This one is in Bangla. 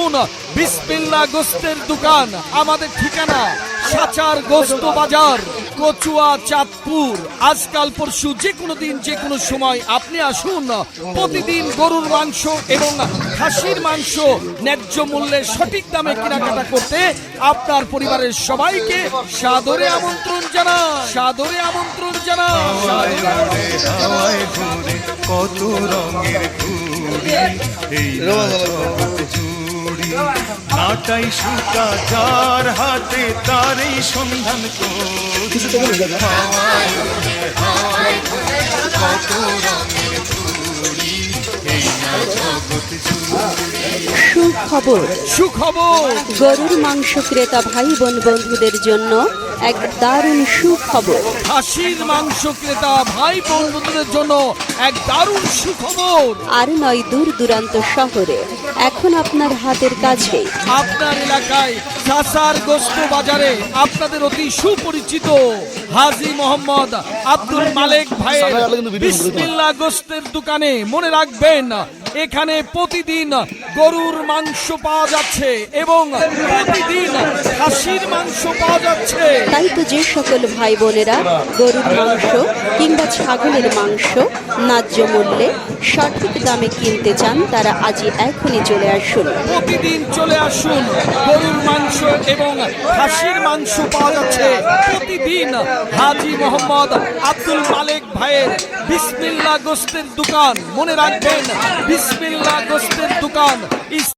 আসুন বিসমিল্লাহ গোস্তের দোকান। আমাদের ঠিকানা সাচার গোস্ত বাজার, কচুয়া, চাঁদপুর। আজকাল পরশু যে কোনো দিন যে কোনো সময় আপনি আসুন। প্রতিদিন গরুর মাংস এবং খাসির মাংস ন্যায্য মূল্যে সঠিক দামে কেনাকাটা করতে আপনার পরিবারের সবাইকে সাদরে আমন্ত্রণ জানান। সাদরে আমন্ত্রণ জানান। হাওয়ায় ঘুরে কত রঙের ঘুড়ি, এই জগৎ জুড়ি নাটাই সুতা যার হাতে তারই সন্ধান করি। হাওয়ায় ঘুরে কত রঙের ঘুড়ি, এই জগৎ জুড়ি। সুখবর, সুখবর। গরুর মাংস ক্রেতা ভাই বোন বন্ধুদের জন্য এক দারুণ সুখবর। খাসির মাংস ক্রেতা ভাই বন্ধুদের জন্য এক দারুণ সুখবর। আর নয় দূর দূরান্ত শহরে, এখন আপনার হাতের কাছে। আপনার এলাকায় সাসার গোস্ত বাজারে আপনাদের অতি সুপরিচিত হাজী মোহাম্মদ আব্দুল মালেক ভাইয়ের বিসমিল্লাহ গোস্তের দোকানে মনে রাখবেন, এখানে প্রতিদিন গরুর মাংস পাওয়া যাচ্ছে এবং প্রতিদিন খাসির মাংস পাওয়া যাচ্ছে। তাই তো যে সকল ভাই বোনেরা গরুর মাংস কিংবা ছাগলের মাংস ন্যায্য মূল্যে সঠিক দামে কিনতে চান, তারা আজই এখনই চলে আসুন। প্রতিদিন চলে আসুন। গরুর মাংস এবং খাসির মাংস পাওয়া যাচ্ছে প্রতিদিন হাজী মোহাম্মদ আব্দুল মালেক ভাইয়ের বিসমিল্লাহ গোস্তের দোকান। মনে রাখবেন, বিসমিল্লাহ গোস্তের দোকান।